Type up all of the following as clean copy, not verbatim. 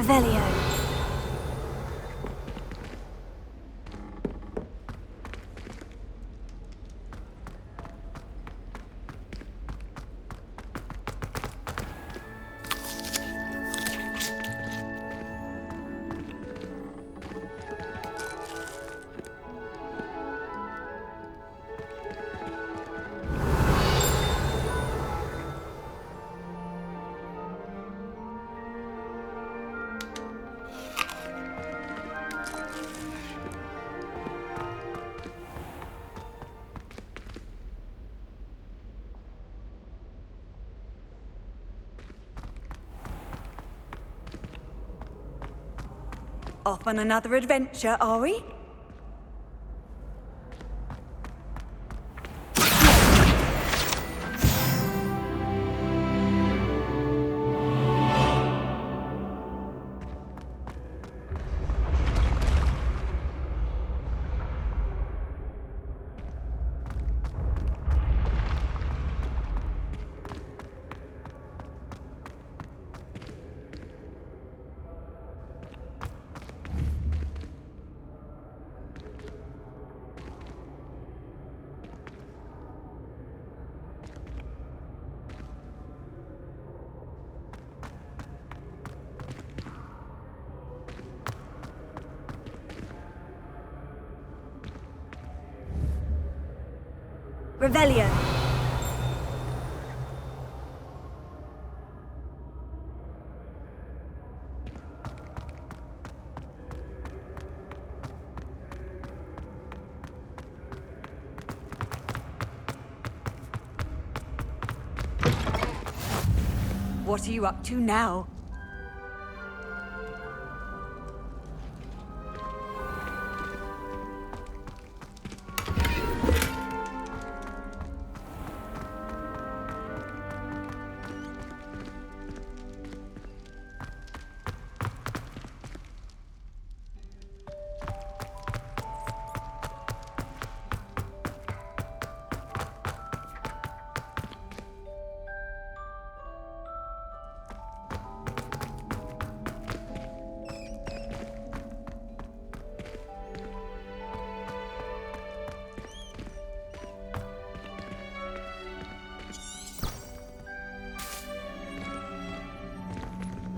Revelio. Off on another adventure, are we? Revelio. What are you up to now?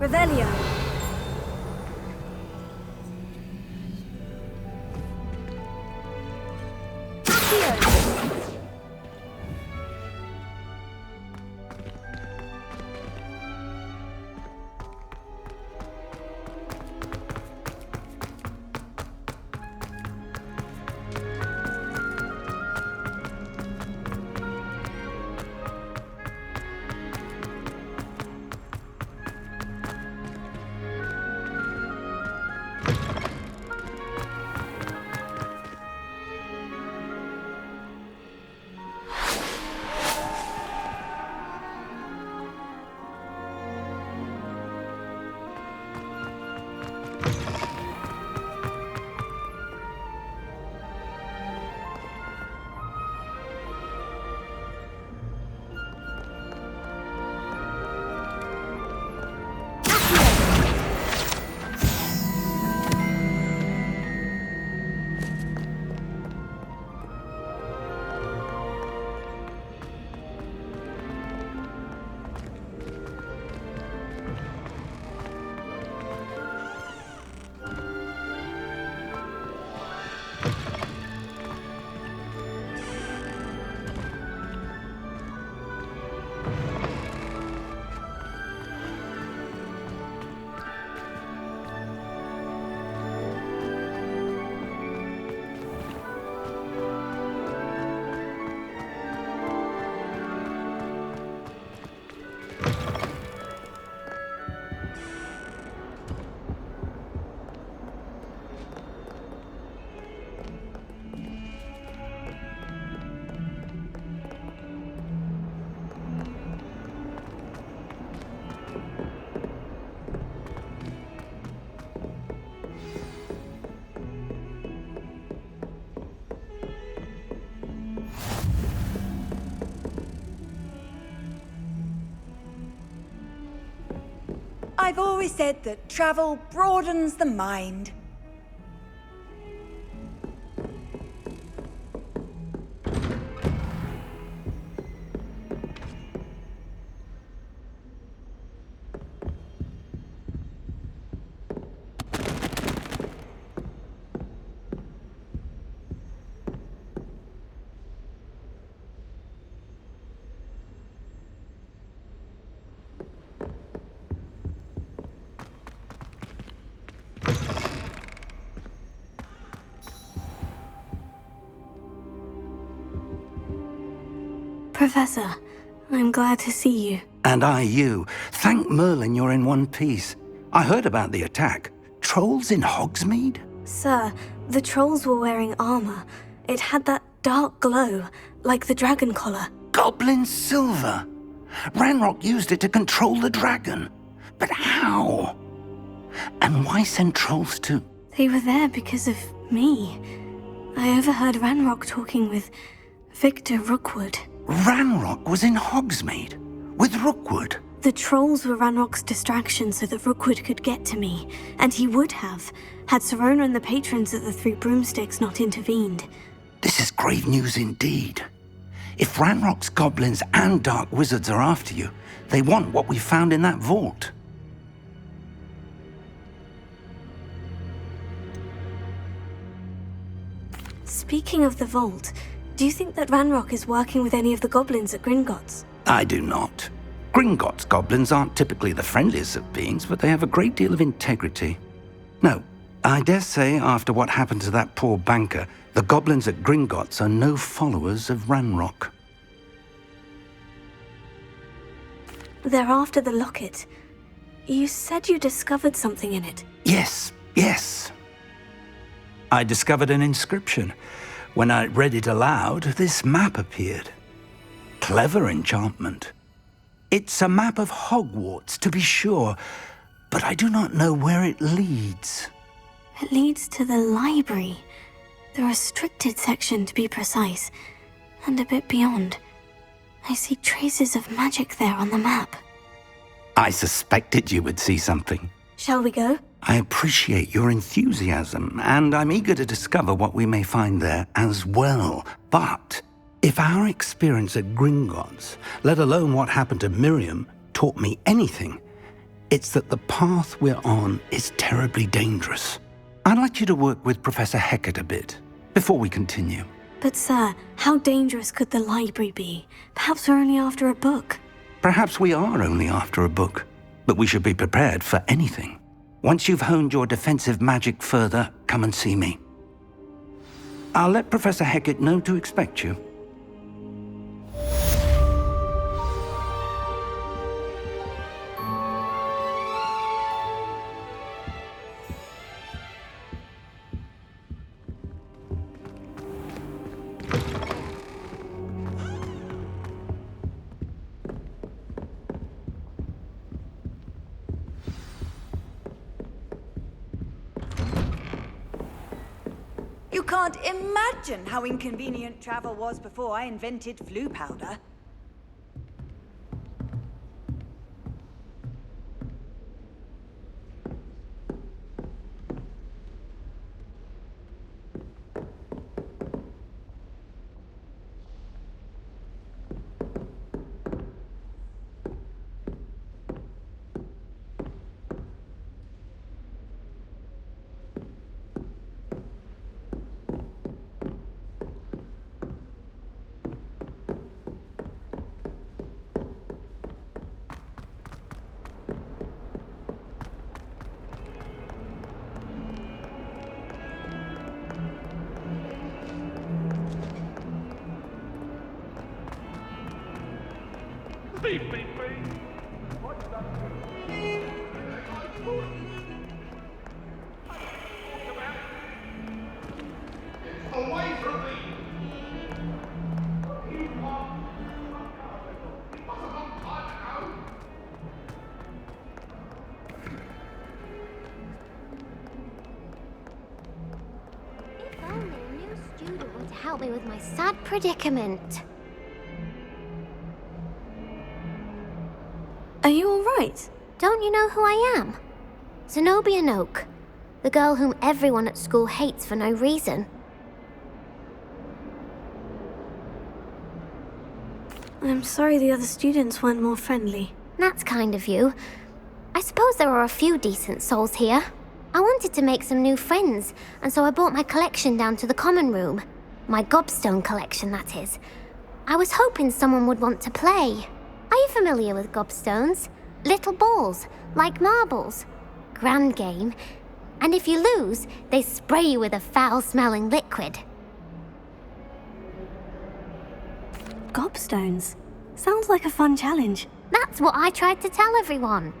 Revelio. I've always said that travel broadens the mind. Professor, I'm glad to see you. And I you. Thank Merlin you're in one piece. I heard about the attack. Trolls in Hogsmeade? Sir, the trolls were wearing armor. It had that dark glow, like the dragon collar. Goblin silver. Ranrock used it to control the dragon. But how? And why send trolls to... They were there because of me. I overheard Ranrock talking with Victor Rookwood. Ranrock was in Hogsmeade? With Rookwood? The trolls were Ranrock's distraction so that Rookwood could get to me, and he would have, had Serona and the patrons at the Three Broomsticks not intervened. This is grave news indeed. If Ranrock's goblins and dark wizards are after you, they want what we found in that vault. Speaking of the vault, do you think that Ranrock is working with any of the goblins at Gringotts? I do not. Gringotts goblins aren't typically the friendliest of beings, but they have a great deal of integrity. No, I dare say after what happened to that poor banker, the goblins at Gringotts are no followers of Ranrock. They're after the locket. You said you discovered something in it. Yes. I discovered an inscription. When I read it aloud, this map appeared. Clever enchantment. It's a map of Hogwarts, to be sure, but I do not know where it leads. It leads to the library. The restricted section, to be precise, and a bit beyond. I see traces of magic there on the map. I suspected you would see something. Shall we go? I appreciate your enthusiasm, and I'm eager to discover what we may find there as well. But if our experience at Gringotts, let alone what happened to Miriam, taught me anything, it's that the path we're on is terribly dangerous. I'd like you to work with Professor Hecat a bit, before we continue. But sir, how dangerous could the library be? Perhaps we're only after a book. Perhaps we are only after a book, but we should be prepared for anything. Once you've honed your defensive magic further, come and see me. I'll let Professor Hecat know to expect you. You can't imagine how inconvenient travel was before I invented flu powder. Leave me, please. What's that? Away from me! If only a new student were to help me with my sad predicament. Are you all right? Don't you know who I am? Zenobia Noak, the girl whom everyone at school hates for no reason. I'm sorry the other students weren't more friendly. That's kind of you. I suppose there are a few decent souls here. I wanted to make some new friends, and so I brought my collection down to the common room. My gobstone collection, that is. I was hoping someone would want to play. Are you familiar with gobstones? Little balls, like marbles. Grand game. And if you lose, they spray you with a foul-smelling liquid. Gobstones? Sounds like a fun challenge. That's what I tried to tell everyone.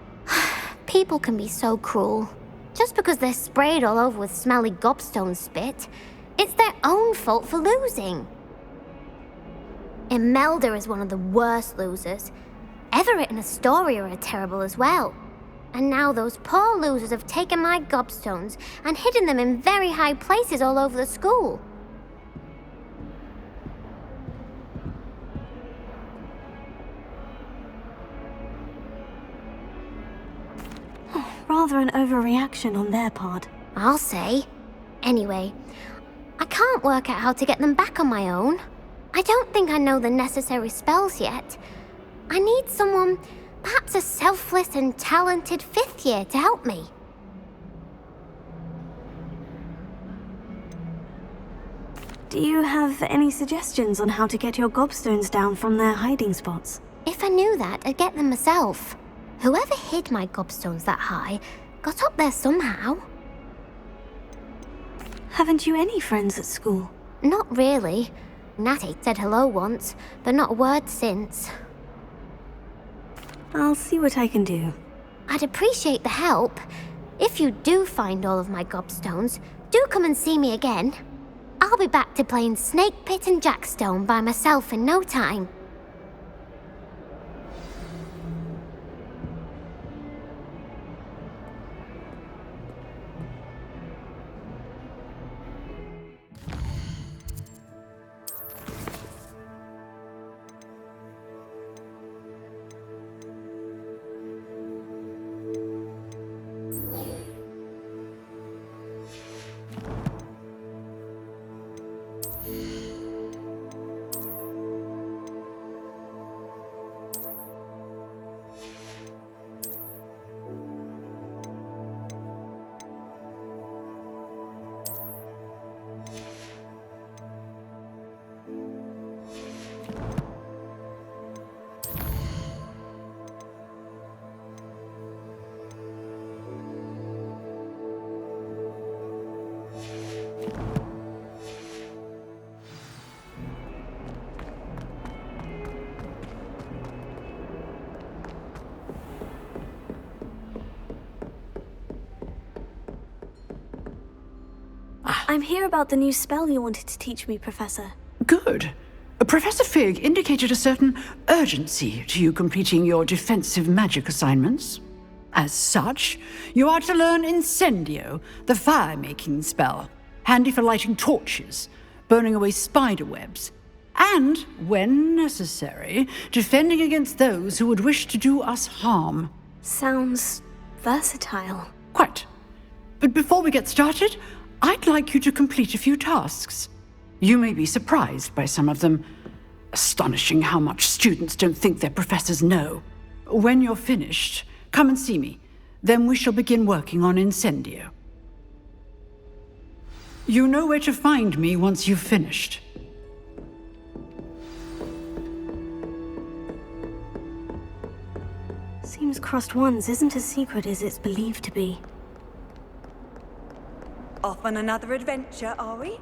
People can be so cruel. Just because they're sprayed all over with smelly gobstone spit, it's their own fault for losing. Imelda is one of the worst losers. Everett and Astoria are terrible as well. And now those poor losers have taken my gobstones and hidden them in very high places all over the school. Rather an overreaction on their part. I'll say. Anyway, I can't work out how to get them back on my own. I don't think I know the necessary spells yet. I need someone, perhaps a selfless and talented 5th year to help me. Do you have any suggestions on how to get your gobstones down from their hiding spots? If I knew that, I'd get them myself. Whoever hid my gobstones that high got up there somehow. Haven't you any friends at school? Not really. Natty said hello once, but not a word since. I'll see what I can do. I'd appreciate the help. If you do find all of my gobstones, do come and see me again. I'll be back to playing Snake Pit and Jackstone by myself in no time. I'm here about the new spell you wanted to teach me, Professor. Good. Professor Fig indicated a certain urgency to you completing your defensive magic assignments. As such, you are to learn Incendio, the fire-making spell, handy for lighting torches, burning away spider webs, and, when necessary, defending against those who would wish to do us harm. Sounds versatile. Quite. But before we get started, I'd like you to complete a few tasks. You may be surprised by some of them. Astonishing how much students don't think their professors know. When you're finished, come and see me. Then we shall begin working on Incendio. You know where to find me once you've finished. Seems crossed ones isn't as secret as it's believed to be. Off on another adventure, are we?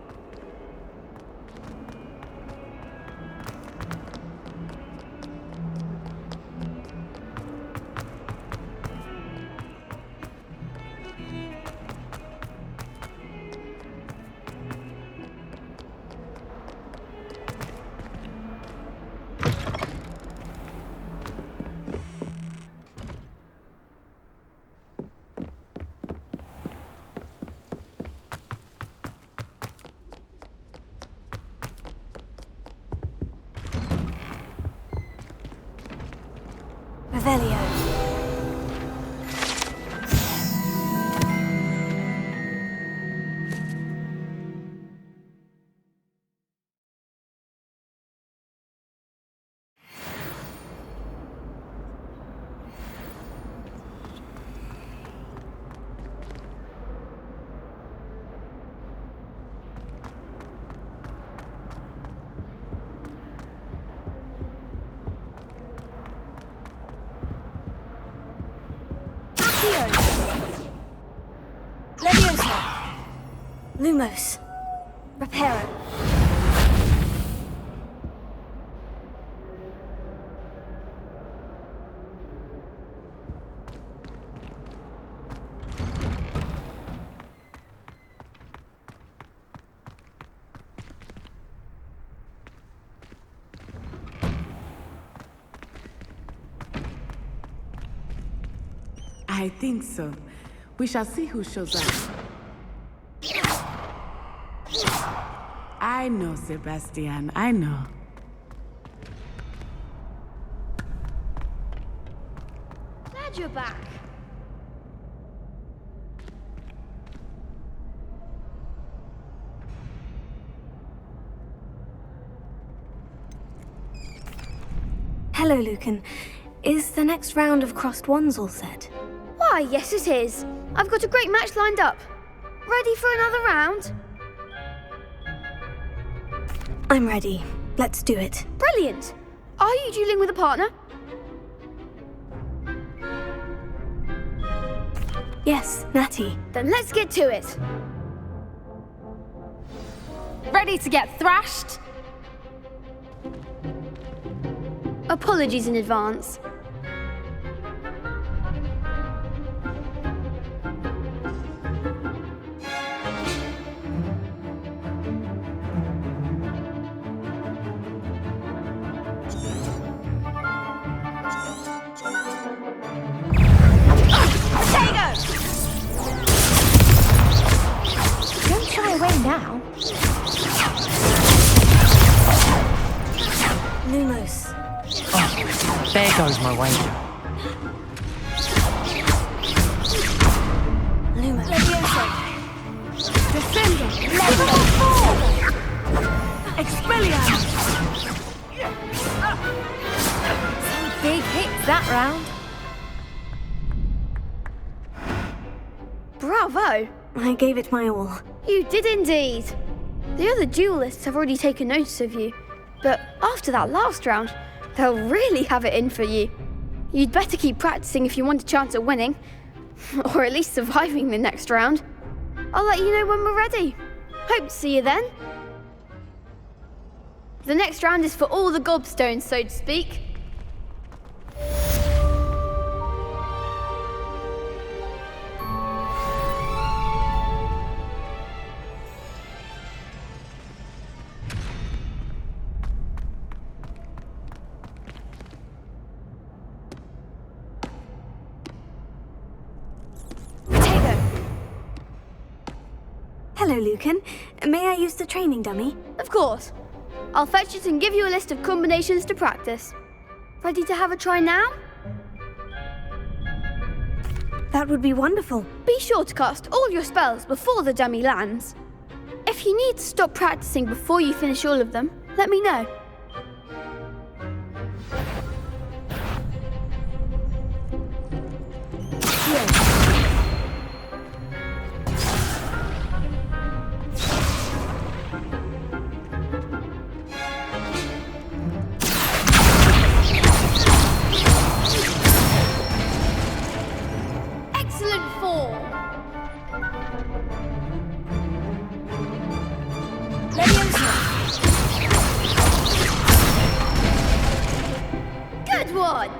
Revelio. Lumos. Reparo. I think so. We shall see who shows up. I know, Sebastian, I know. Glad you're back. Hello, Lucan. Is the next round of crossed wands all set? Why, yes it is. I've got a great match lined up. Ready for another round? I'm ready. Let's do it. Brilliant. Are you dueling with a partner? Yes, Natty. Then let's get to it. Ready to get thrashed? Apologies in advance. Don't shy away now. Lumos. Oh, there goes my wager. Lumos. Defender. Level 4! Expelliarmus! Some big hits that round. Bravo. I gave it my all. You did indeed. The other duelists have already taken notice of you, but after that last round, they'll really have it in for you. You'd better keep practicing if you want a chance at winning, or at least surviving the next round. I'll let you know when we're ready. Hope to see you then. The next round is for all the gobstones, so to speak. Hello, Lucan. May I use the training dummy? Of course. I'll fetch it and give you a list of combinations to practice. Ready to have a try now? That would be wonderful. Be sure to cast all your spells before the dummy lands. If you need to stop practicing before you finish all of them, let me know. Excellent form. Good one.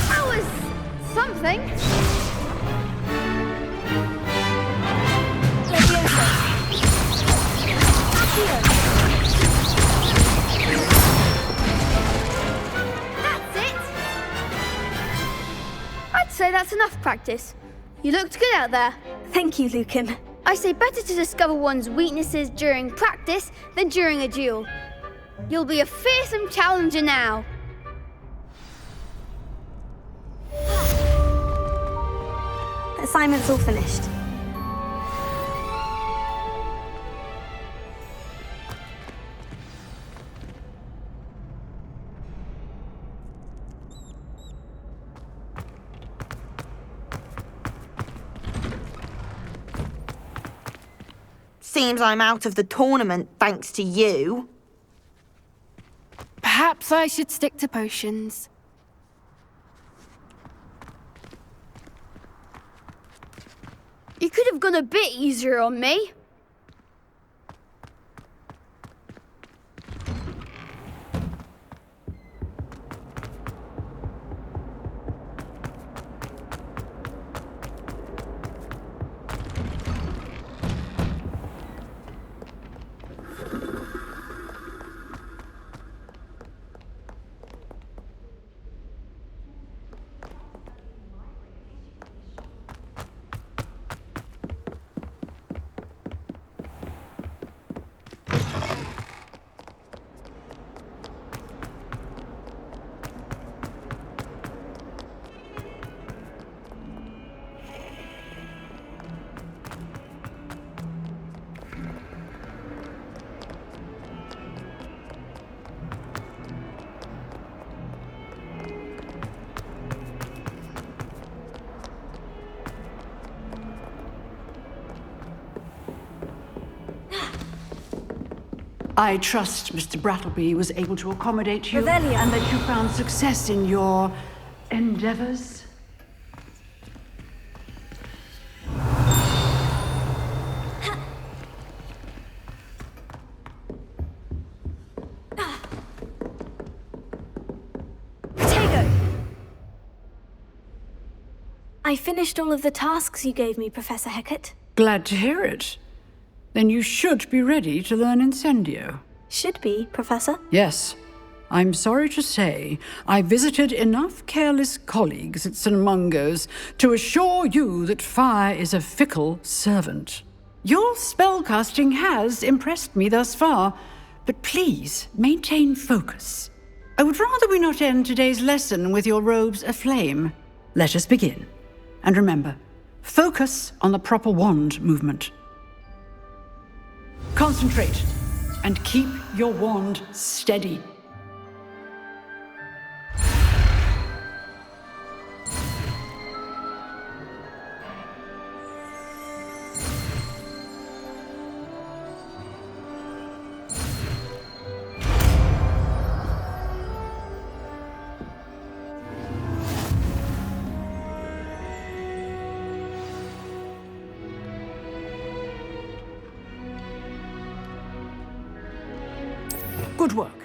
That was something. That's it. I'd say that's enough practice. You looked good out there. Thank you, Lucan. I say better to discover one's weaknesses during practice than during a duel. You'll be a fearsome challenger now. Assignment's all finished. Seems I'm out of the tournament thanks to you. Perhaps I should stick to potions. You could have gone a bit easier on me. I trust Mr. Brattleby was able to accommodate you Revelio. and that you found success in your endeavors. I finished all of the tasks you gave me, Professor Hecat. Glad to hear it. Then you should be ready to learn Incendio. Should be, Professor. Yes. I'm sorry to say, I visited enough careless colleagues at St. Mungo's to assure you that fire is a fickle servant. Your spellcasting has impressed me thus far, but please maintain focus. I would rather we not end today's lesson with your robes aflame. Let us begin. And remember, focus on the proper wand movement. Concentrate and keep your wand steady. Good work.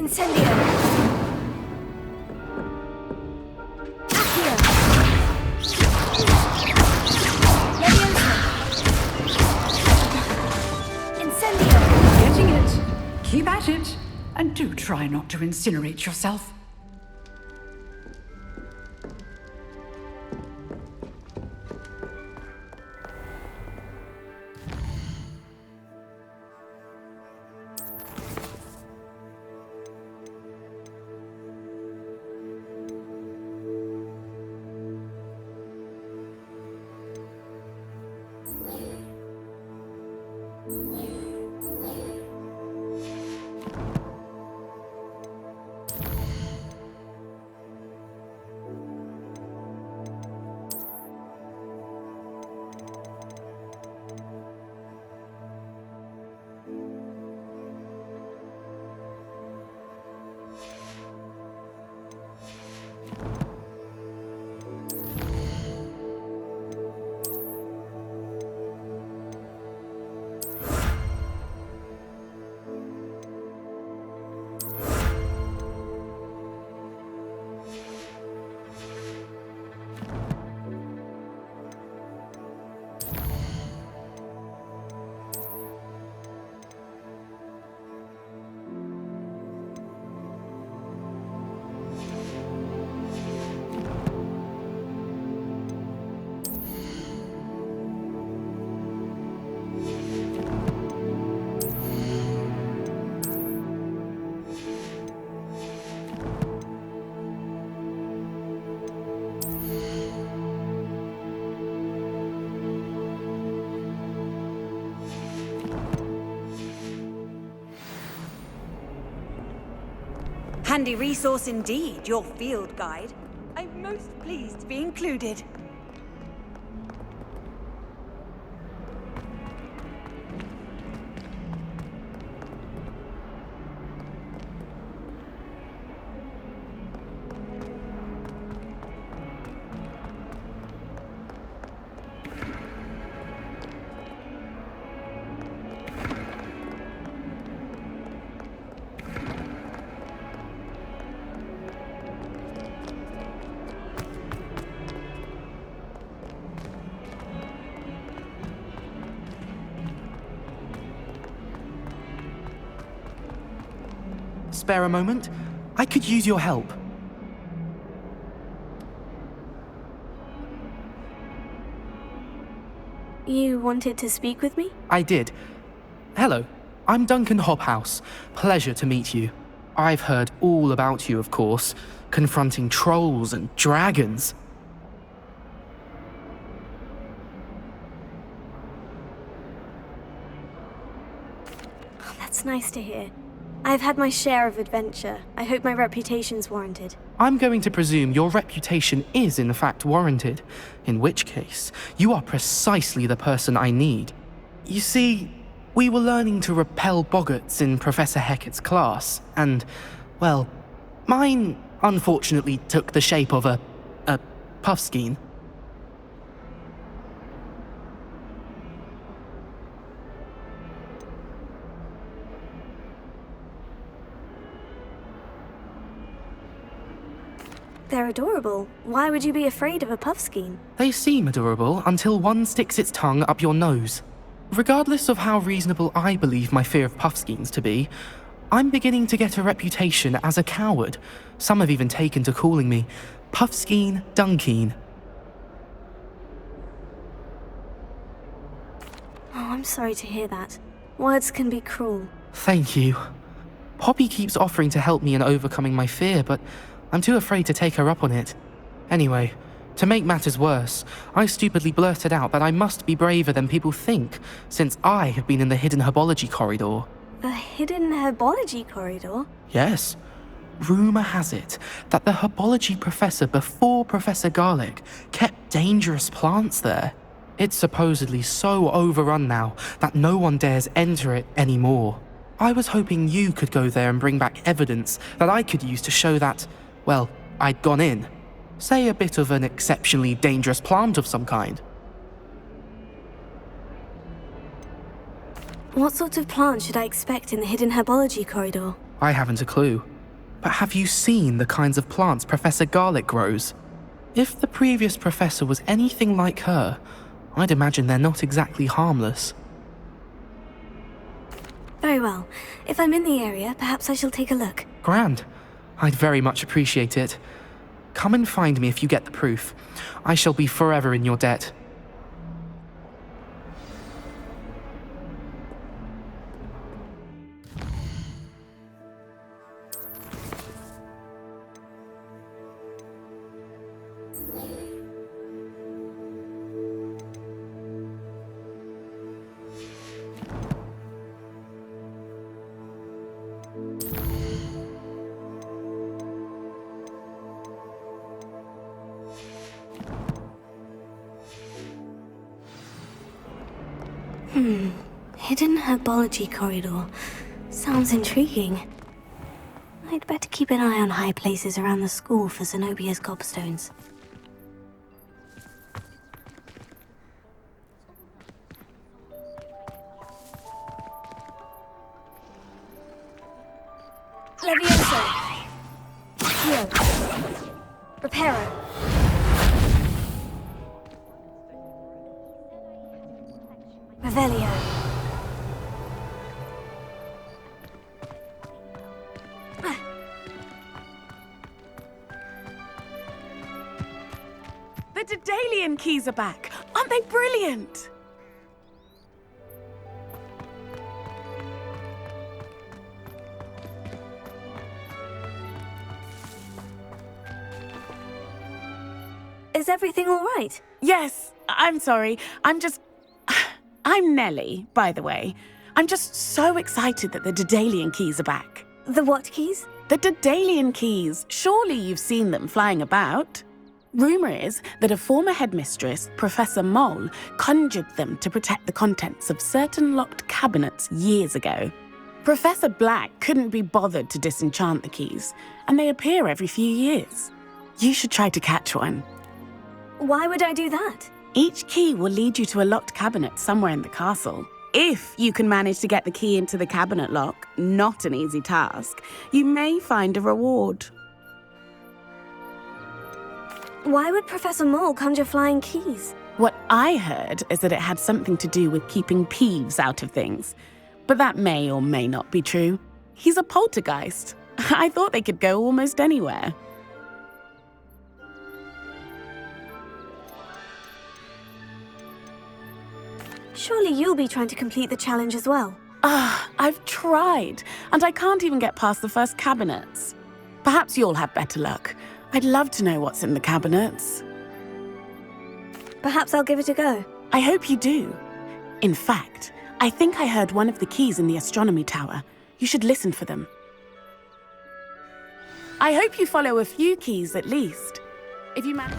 Incendio! Accio! Incendio! Getting it. Keep at it. And do try not to incinerate yourself. handy resource indeed, your field guide. I'm most pleased to be included. Spare a moment? I could use your help. You wanted to speak with me? I did. Hello, I'm Duncan Hobhouse. Pleasure to meet you. I've heard all about you, of course, confronting trolls and dragons. Oh, that's nice to hear. I've had my share of adventure. I hope my reputation's warranted. I'm going to presume your reputation is in fact warranted, in which case, you are precisely the person I need. You see, we were learning to repel boggarts in Professor Hecat's class, and, well, mine unfortunately took the shape of a puffskein. They're adorable. Why would you be afraid of a puffskein? They seem adorable until one sticks its tongue up your nose. Regardless of how reasonable I believe my fear of puffskeins to be, I'm beginning to get a reputation as a coward. Some have even taken to calling me Puffskein Dunkeen. Oh, I'm sorry to hear that. Words can be cruel. Thank you. Poppy keeps offering to help me in overcoming my fear, but I'm too afraid to take her up on it. Anyway, to make matters worse, I stupidly blurted out that I must be braver than people think, since I have been in the hidden herbology corridor. The hidden herbology corridor? Yes. Rumour has it that the herbology professor before Professor Garlic kept dangerous plants there. It's supposedly so overrun now that no one dares enter it anymore. I was hoping you could go there and bring back evidence that I could use to show that, well, I'd gone in. Say a bit of an exceptionally dangerous plant of some kind. What sort of plant should I expect in the hidden herbology corridor? I haven't a clue. But have you seen the kinds of plants Professor Garlic grows? If the previous professor was anything like her, I'd imagine they're not exactly harmless. Very well. If I'm in the area, perhaps I shall take a look. Grand. I'd very much appreciate it. Come and find me if you get the proof. I shall be forever in your debt. Hidden herbology corridor. Sounds intriguing. I'd better keep an eye on high places around the school for Zenobia's gobstones. Levioso! Heal! Reparo! Revelio! The Dedalian keys are back. Aren't they brilliant? Is everything all right? Yes, I'm sorry. I'm Nellie, by the way. I'm just so excited that the Dedalian keys are back. The what keys? The Daedalian keys. Surely you've seen them flying about. Rumour is that a former headmistress, Professor Mole, conjured them to protect the contents of certain locked cabinets years ago. Professor Black couldn't be bothered to disenchant the keys, and they appear every few years. You should try to catch one. Why would I do that? Each key will lead you to a locked cabinet somewhere in the castle. If you can manage to get the key into the cabinet lock, not an easy task, you may find a reward. Why would Professor Mole conjure flying keys? What I heard is that it had something to do with keeping Peeves out of things. But that may or may not be true. He's a poltergeist. I thought they could go almost anywhere. Surely you'll be trying to complete the challenge as well. I've tried, and I can't even get past the first cabinets. Perhaps you'll have better luck. I'd love to know what's in the cabinets. Perhaps I'll give it a go. I hope you do. In fact, I think I heard one of the keys in the astronomy tower. You should listen for them. I hope you follow a few keys at least. If you manage...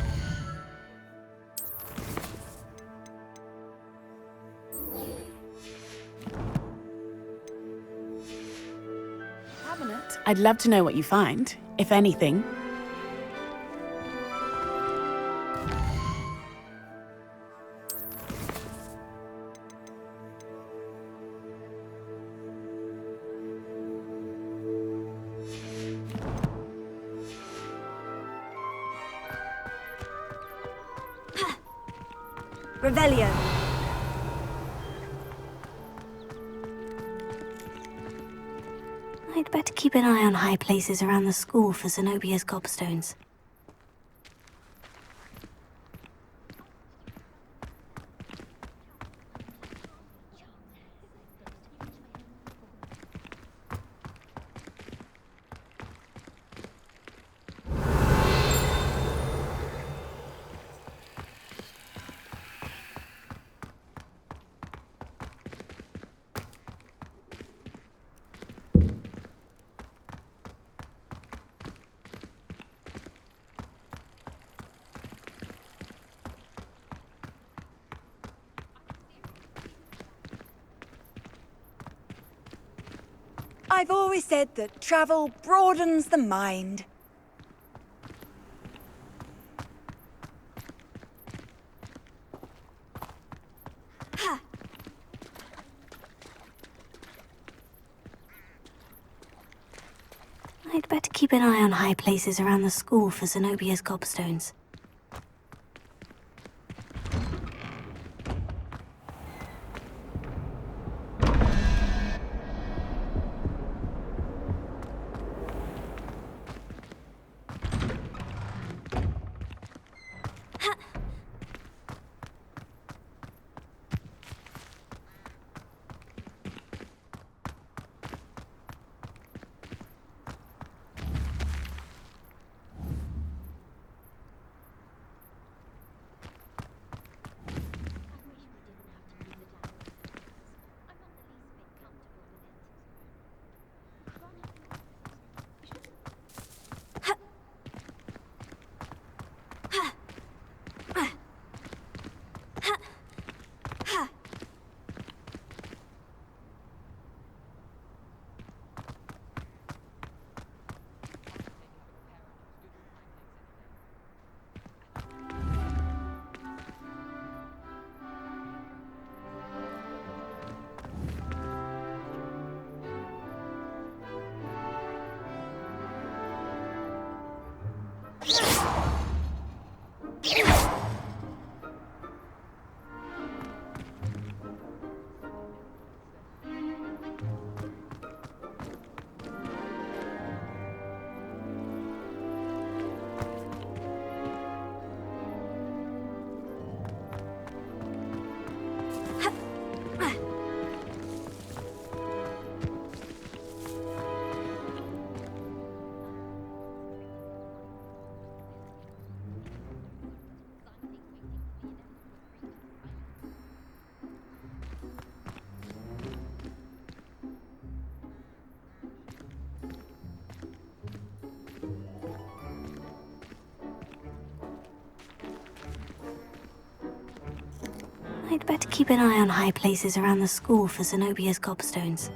Cabinet. I'd love to know what you find, if anything. Revelio. I'd better keep an eye on high places around the school for Zenobia's gobstones. I've always said that travel broadens the mind. I'd better keep an eye on high places around the school for Zenobia's gobstones. I'd better keep an eye on high places around the school for Zenobia's gobstones.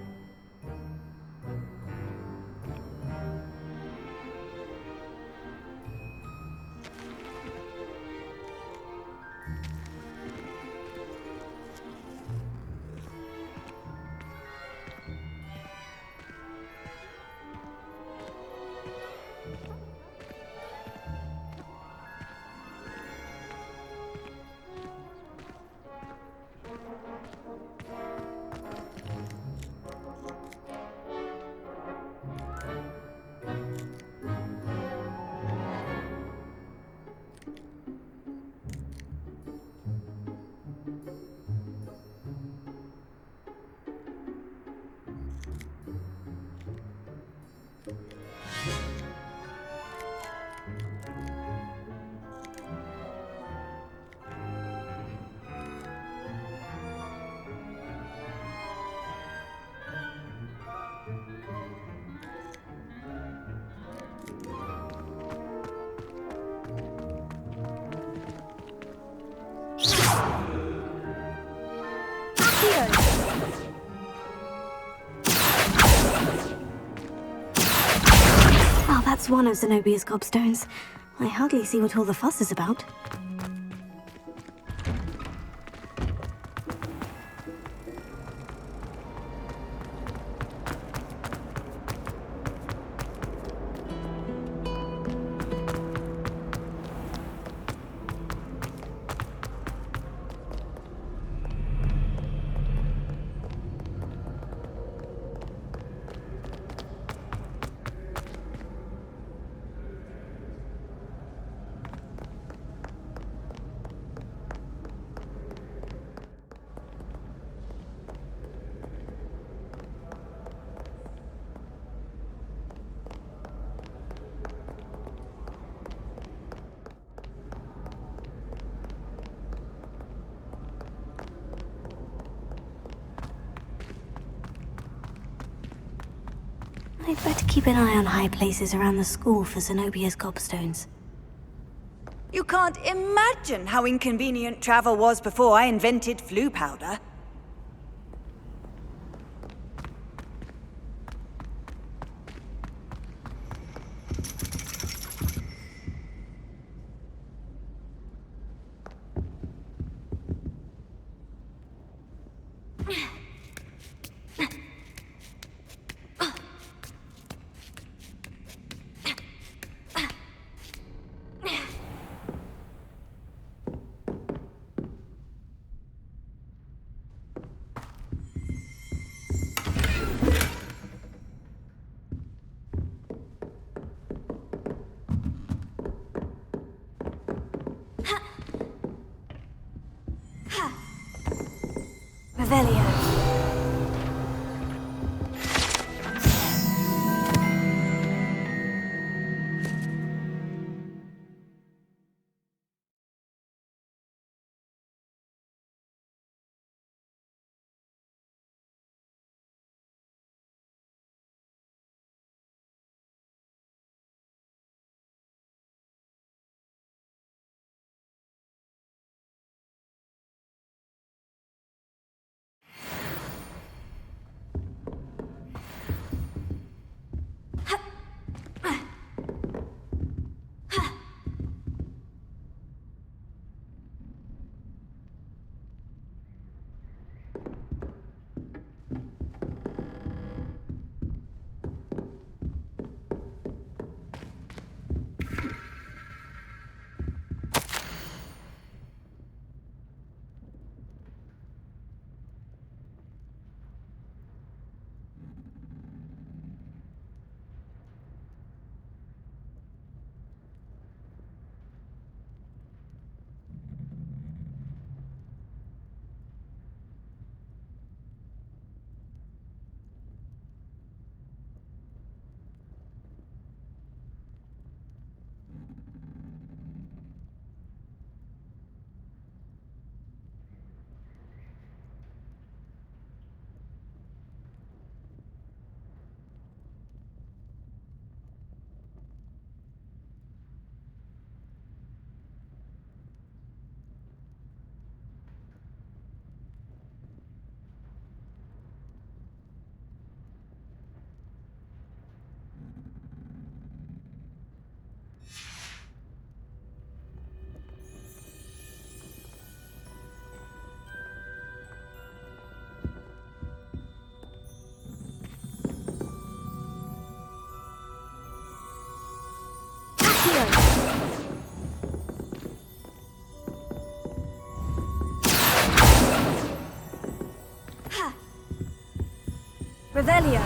Well, that's one of Zenobia's gobstones. I hardly see what all the fuss is about. I'd better keep an eye on high places around the school for Zenobia's gobstones. You can't imagine how inconvenient travel was before I invented flu powder. Revelio. Revelio.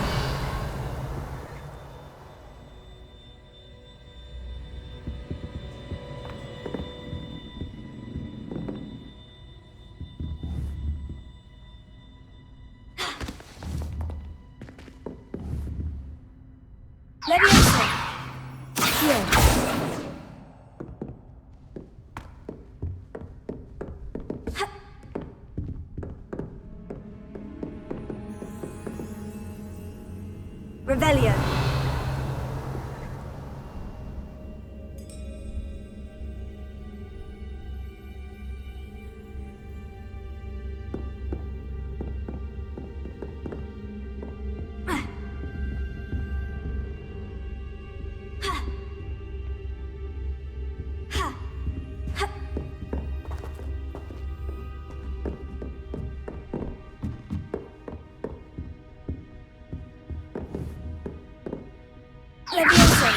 Leviosa. Here. Revelio. Leviosa.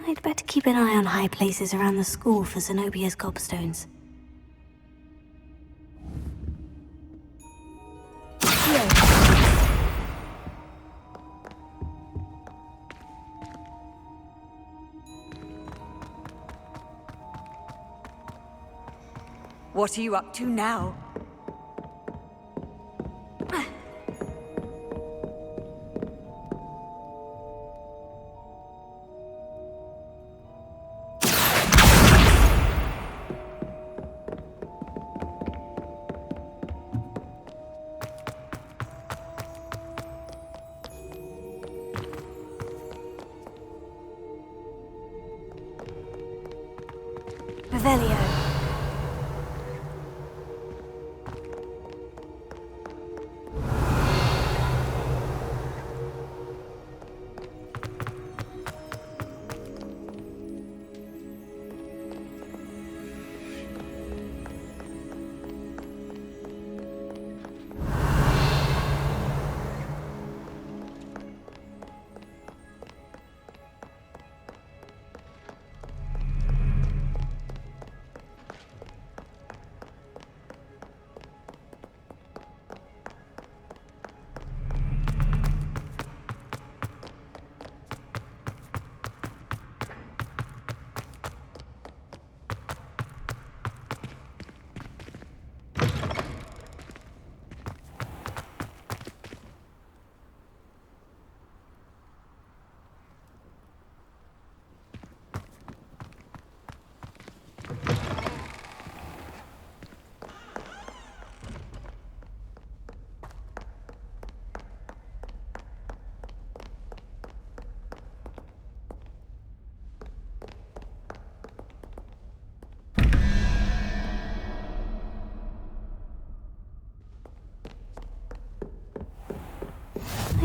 I'd better keep an eye on high places around the school for Zenobia's gobstones. What are you up to now? Revelio.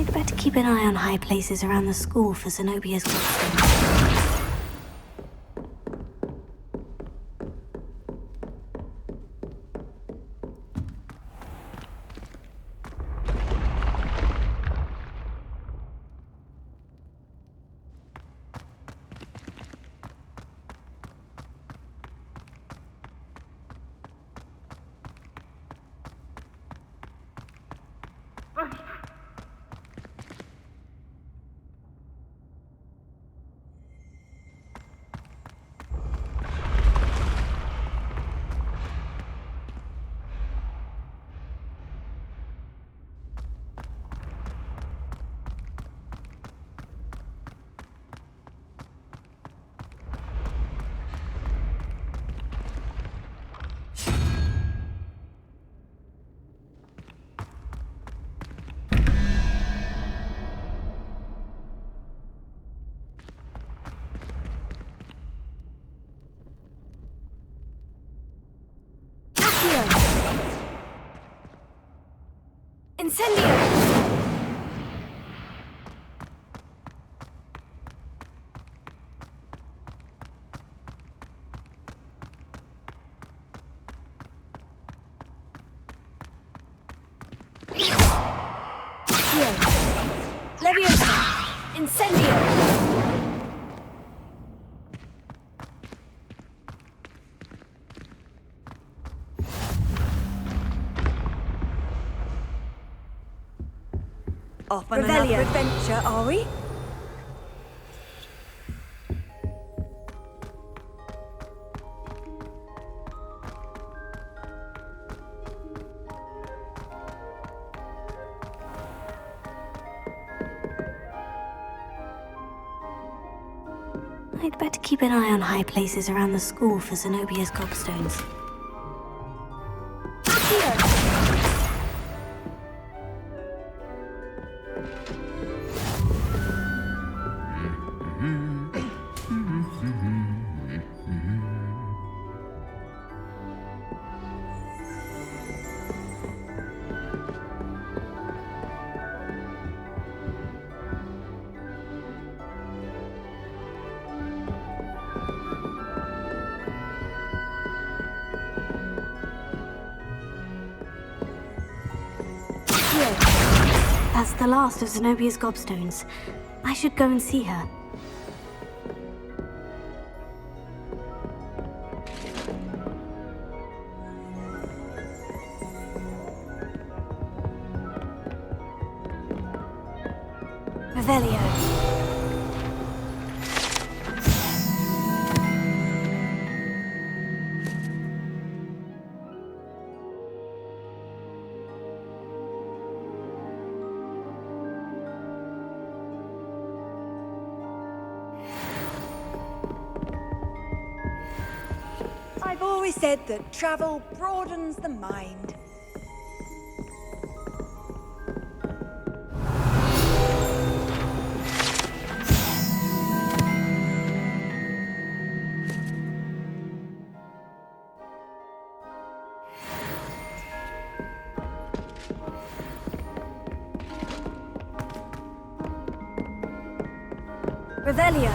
I'd better keep an eye on high places around the school for Zenobia's gobstones. Incendio! Leviosa! Incendio! Off on another adventure, are we? I'd better keep an eye on high places around the school for Zenobia's gobstones. That's the last of Zenobia's gobstones. I should go and see her. Revelio. I've always said that travel broadens the mind. Revelio.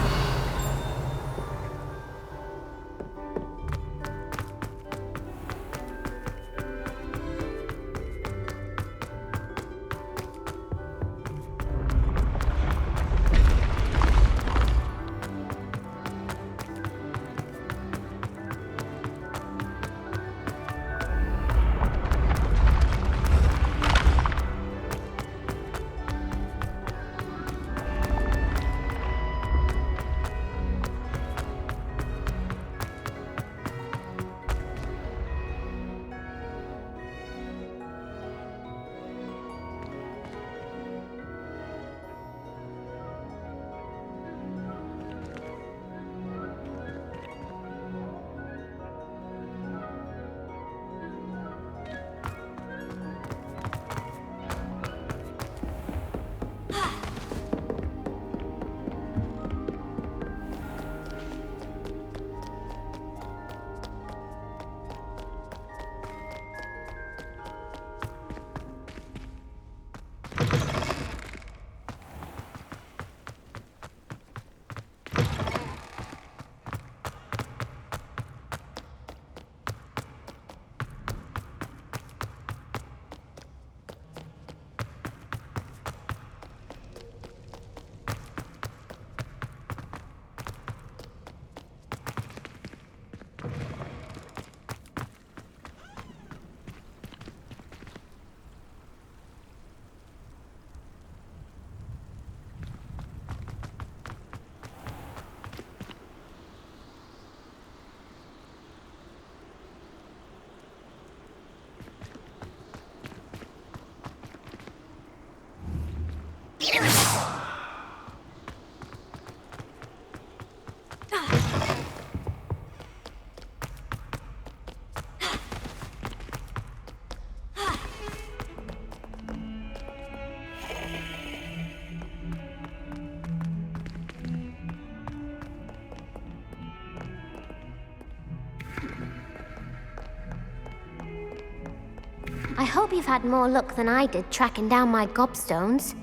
I hope you've had more luck than I did tracking down my gobstones.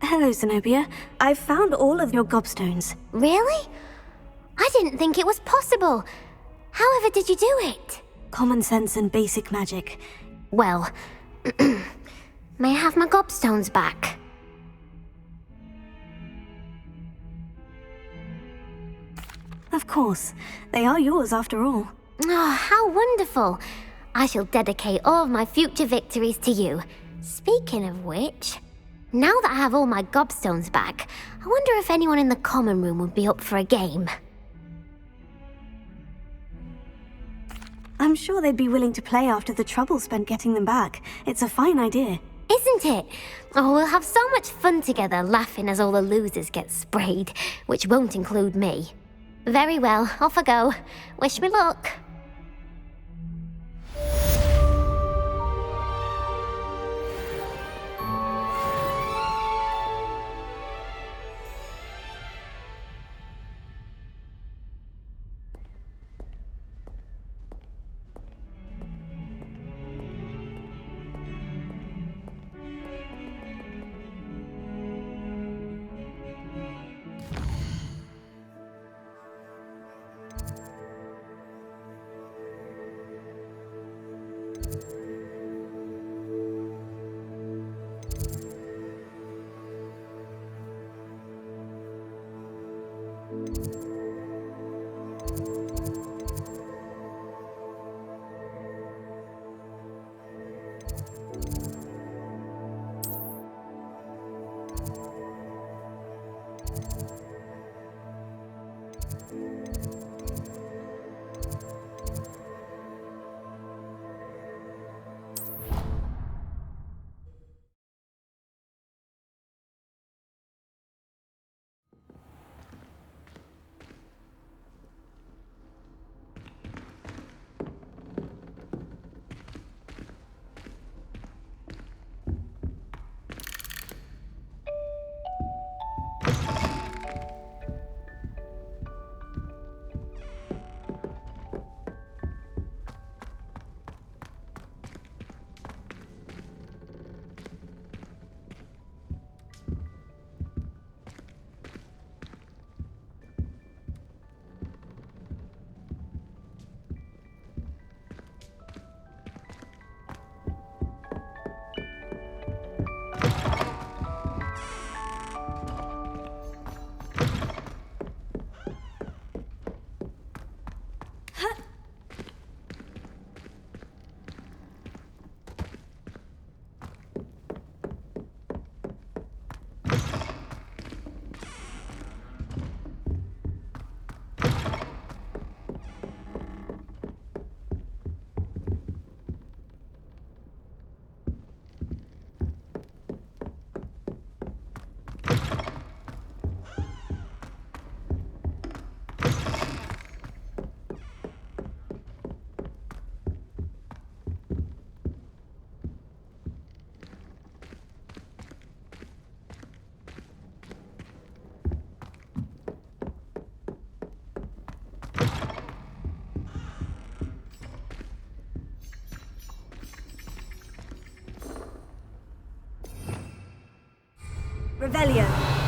Hello, Zenobia. I've found all of your gobstones. Really? I didn't think it was possible. However did you do it? Common sense and basic magic. Well, may I have my gobstones back? Of course. They are yours after all. Oh, how wonderful. I shall dedicate all of my future victories to you. Speaking of which, now that I have all my gobstones back, I wonder if anyone in the common room would be up for a game. I'm sure they'd be willing to play after the trouble spent getting them back. It's a fine idea. Isn't it? Oh, we'll have so much fun together laughing as all the losers get sprayed, which won't include me. Very well, off I go. Wish me luck. Revelio.